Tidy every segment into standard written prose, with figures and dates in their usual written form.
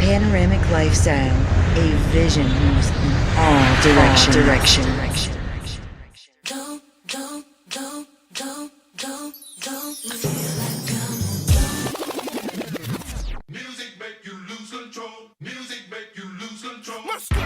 panoramic lifestyle, a vision moves in all directions. Music make you lose control. Music make you lose control. Let's go.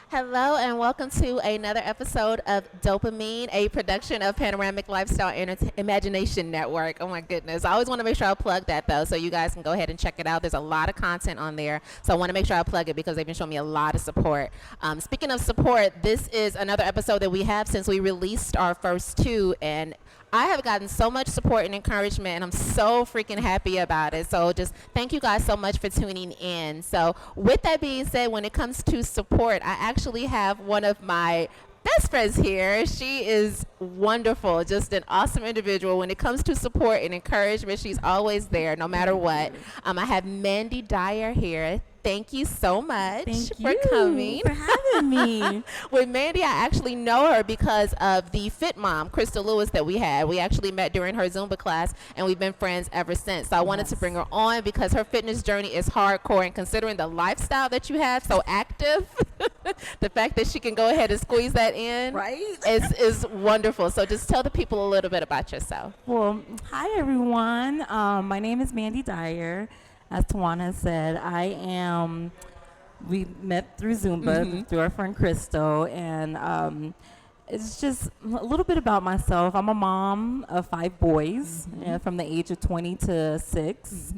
Hello and welcome to another episode of Dopamine, a production of Panoramic Lifestyle Imagination Network. Oh my goodness. I always want to make sure I plug that though, so you guys can go ahead and check it out. There's a lot of content on there, so I want to make sure I plug it because they've been showing me a lot of support. Speaking of support, this is another episode that we have since we released our first two, and I have gotten so much support and encouragement, and I'm so freaking happy about it. So just thank you guys so much for tuning in. So with that being said, when it comes to support, I actually have one of my best friends here. She is wonderful, just an awesome individual. When it comes to support and encouragement, she's always there no matter what. I have Mandy Dyer here. Thank you so much for coming. For having me. With Mandy, I actually know her because of the Fit Mom, Crystal Lewis, that we had. We actually met during her Zumba class, and we've been friends ever since. So I wanted to bring her on because her fitness journey is hardcore, and considering the lifestyle that you have, so active, the fact that she can go ahead and squeeze that in is wonderful. So just tell the people a little bit about yourself. Well, hi, everyone. My name is Mandy Dyer. As Tawana said, we met through Zumba, through our friend Crystal, and it's just a little bit about myself. I'm a mom of 5 boys, from the age of 20 to 6.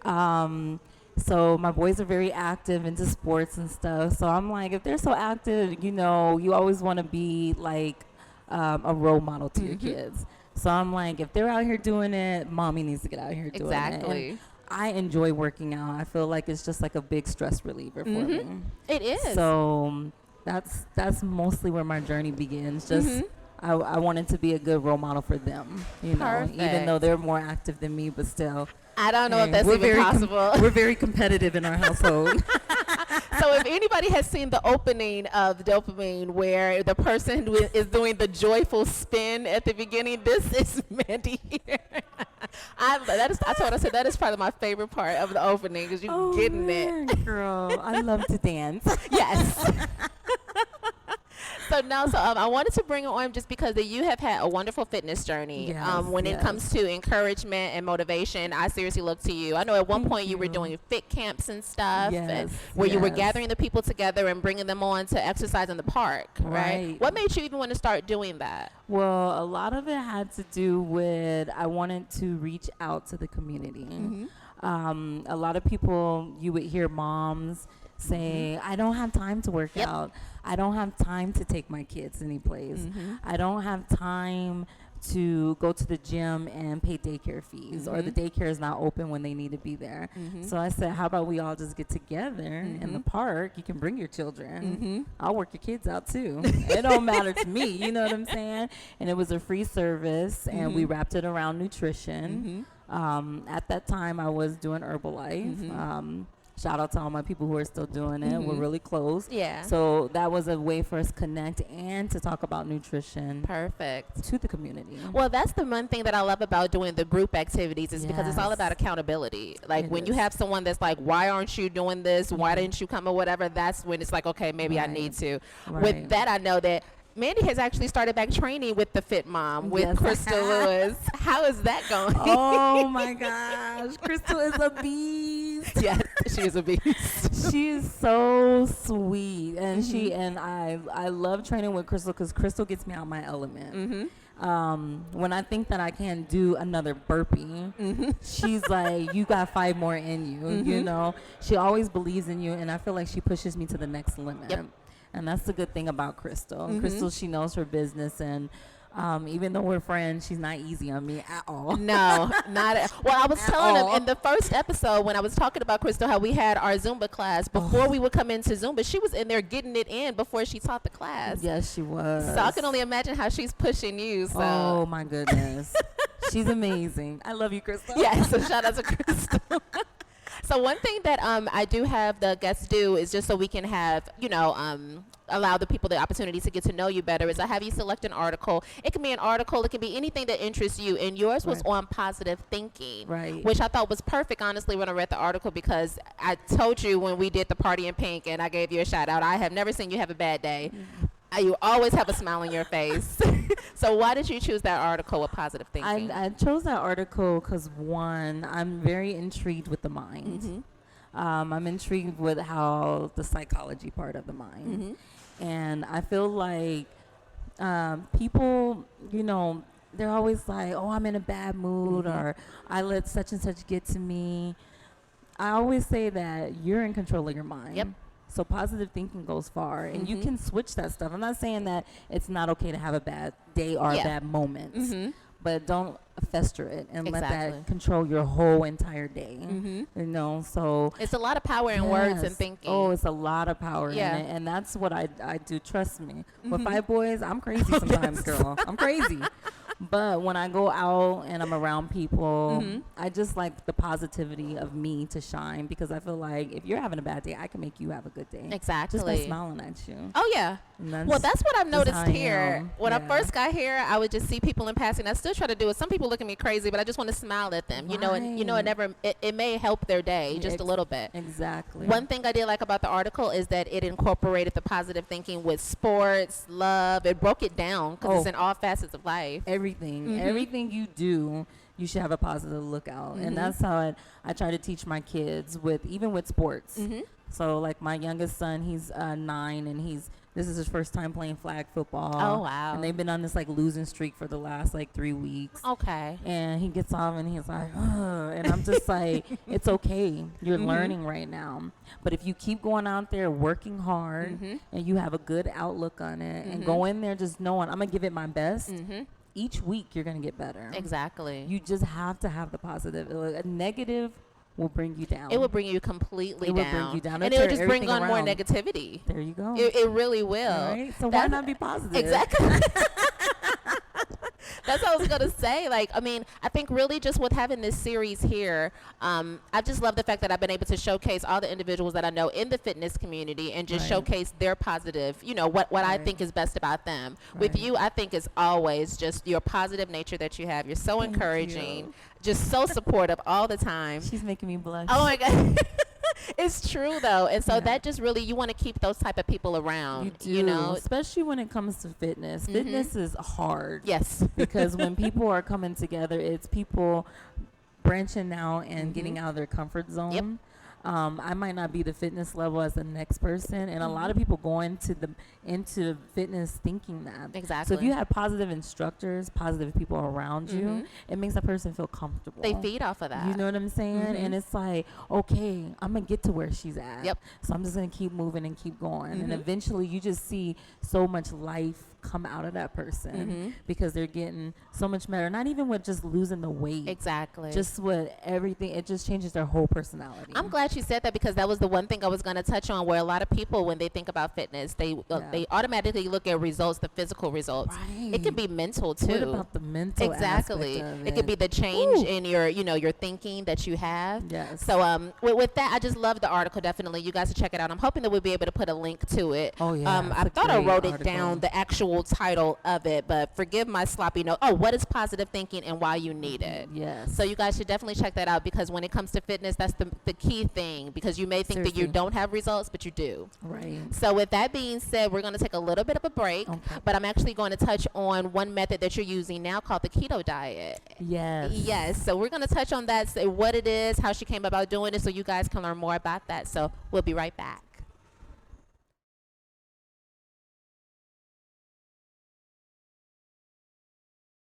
So my boys are very active into sports and stuff. So I'm like, if they're so active, you always want to be like a role model to your kids. So I'm like, if they're out here doing it, mommy needs to get out here doing it. Exactly. I enjoy working out. I feel like it's just like a big stress reliever for me. It is. So that's mostly where my journey begins. Just I wanted to be a good role model for them, even though they're more active than me, but still. I don't know if that's even possible. We're very competitive in our household. So if anybody has seen the opening of Dopamine where the person who is doing the joyful spin at the beginning, this is Mandy here. I said that is probably my favorite part of the opening because you're getting it. Girl, I love to dance. Yes. So I wanted to bring it on just because you have had a wonderful fitness journey. When it comes to encouragement and motivation, I seriously look to you. I know at one point you were doing fit camps and stuff, where you were gathering the people together and bringing them on to exercise in the park, right? What made you even want to start doing that? Well, a lot of it had to do with I wanted to reach out to the community. A lot of people, you would hear moms say, I don't have time to work out. I don't have time to take my kids any place. I don't have time to go to the gym and pay daycare fees, or the daycare is not open when they need to be there. So I said, how about we all just get together in the park? You can bring your children. I'll work your kids out too. It don't matter to me, you know what I'm saying? And it was a free service, and we wrapped it around nutrition. At that time, I was doing Herbalife. Shout out to all my people who are still doing it. We're really close. Yeah. So that was a way for us to connect and to talk about nutrition. Perfect. To the community. Well, that's the one thing that I love about doing the group activities is because it's all about accountability. Like when you have someone that's like, why aren't you doing this? Why didn't you come or whatever? That's when it's like, okay, maybe I need to. With that, I know that Mandy has actually started back training with the Fit Mom with Crystal Lewis. How is that going? Oh my gosh, Crystal is a beast. Yes, she is a beast. She is so sweet, and I love training with Crystal because Crystal gets me out my element. When I think that I can't do another burpee, she's like, you got 5 more in you. You know, she always believes in you, and I feel like she pushes me to the next limit. And that's the good thing about Crystal. Crystal, she knows her business, and even though we're friends, she's not easy on me at all. No, not at all. Well, I was telling them in the first episode when I was talking about Crystal how we had our Zumba class. Before we would come into Zumba, she was in there getting it in before she taught the class. Yes, she was. So I can only imagine how she's pushing you. So. Oh, my goodness. She's amazing. I love you, Crystal. Yeah, so shout out to Crystal. So one thing that I do have the guests do is just so we can have, allow the people the opportunity to get to know you better is I have you select an article. It can be an article. It can be anything that interests you. And yours was Right. on positive thinking, Right. which I thought was perfect, honestly, when I read the article because I told you when we did the party in pink and I gave you a shout out, I have never seen you have a bad day. You always have a smile on your face. So why did you choose that article with positive thinking? I chose that article because, one, I'm very intrigued with the mind. I'm intrigued with how the psychology part of the mind. And I feel like people, they're always like, oh, I'm in a bad mood or I let such and such get to me. I always say that you're in control of your mind. Yep. So positive thinking goes far, and you can switch that stuff. I'm not saying that it's not okay to have a bad day or a bad moment, but don't fester it and let Exactly. that control your whole entire day. So It's a lot of power in words and yes. thinking. Oh, it's a lot of power Yeah. in it, and that's what I do. Trust me. With 5 boys, I'm crazy sometimes, girl. I'm crazy. But when I go out and I'm around people, I just like the positivity of me to shine because I feel like if you're having a bad day, I can make you have a good day. Exactly. Just by smiling at you. Oh, yeah. And Well, that's what I've just how noticed I here. am. When I Yeah. first got here, I would just see people in passing. I still try to do it. Some people look at me crazy, but I just want to smile at them. It Right. never. It may help their day just a little bit. Exactly. One thing I did like about the article is that it incorporated the positive thinking with sports, love. It broke it down because it's in all facets of life. Everything you do, you should have a positive lookout, and that's how I try to teach my kids even with sports. So like my youngest son, he's 9, and this is his first time playing flag football. Oh, wow. And they've been on this like losing streak for the last like 3 weeks. Okay. And he gets off and he's like, ugh. And I'm just like, it's okay. You're learning right now. But if you keep going out there working hard and you have a good outlook on it and go in there just knowing I'm going to give it my best, each week you're going to get better. Exactly. You just have to have the positive. A negative will bring you down. It will bring you completely It down. will bring you down. And It'll it will turn just bring everything on more around. negativity. There you go. It really will. All right. So why That's- not be positive? Exactly. That's what I was gonna say. I think really just with having this series here, I just love the fact that I've been able to showcase all the individuals that I know in the fitness community and just Right. showcase their positive, what I Right. think is best about them. With Right. you, I think it's always just your positive nature that you have. You're so Thank encouraging, you. just so supportive all the time. She's making me blush. Oh my God. It's true though, and so Yeah. that just really you want to keep those type of people around. You do, especially when it comes to fitness. Fitness is hard. Yes. Because when people are coming together, it's people branching out and getting out of their comfort zone. I might not be the fitness level as the next person, and a lot of people go into fitness thinking that. Exactly. So if you have positive instructors, positive people around you, it makes that person feel comfortable. They feed off of that. You know what I'm saying? And it's like, okay, I'm going to get to where she's at. Yep. So I'm just going to keep moving and keep going. And eventually you just see so much life come out of that person because they're getting so much better. Not even with just losing the weight. Exactly. Just with everything. It just changes their whole personality. I'm glad you said that because that was the one thing I was going to touch on where a lot of people, when they think about fitness, they automatically look at results, the physical results. It can be mental too. What about the mental Exactly. aspect of It could be the change in your thinking that you have. Yes. So with that, I just love the article. Definitely, you guys should check it out. I'm hoping that we'll be able to put a link to it. Oh, yeah, I it's a thought I great wrote it article. down, the actual title of it, but forgive my sloppy note. Oh, what is positive thinking and why you need it? Yes. So you guys should definitely check that out because when it comes to fitness, that's the key thing because you may think that you Seriously. don't have results, but you do. Right. So with that being said, we're going to take a little bit of a break, Okay. but I'm actually going to touch on one method that you're using now called the keto diet. Yes. Yes, so we're going to touch on that, say what it is, how she came about doing it, so you guys can learn more about that. So we'll be right back.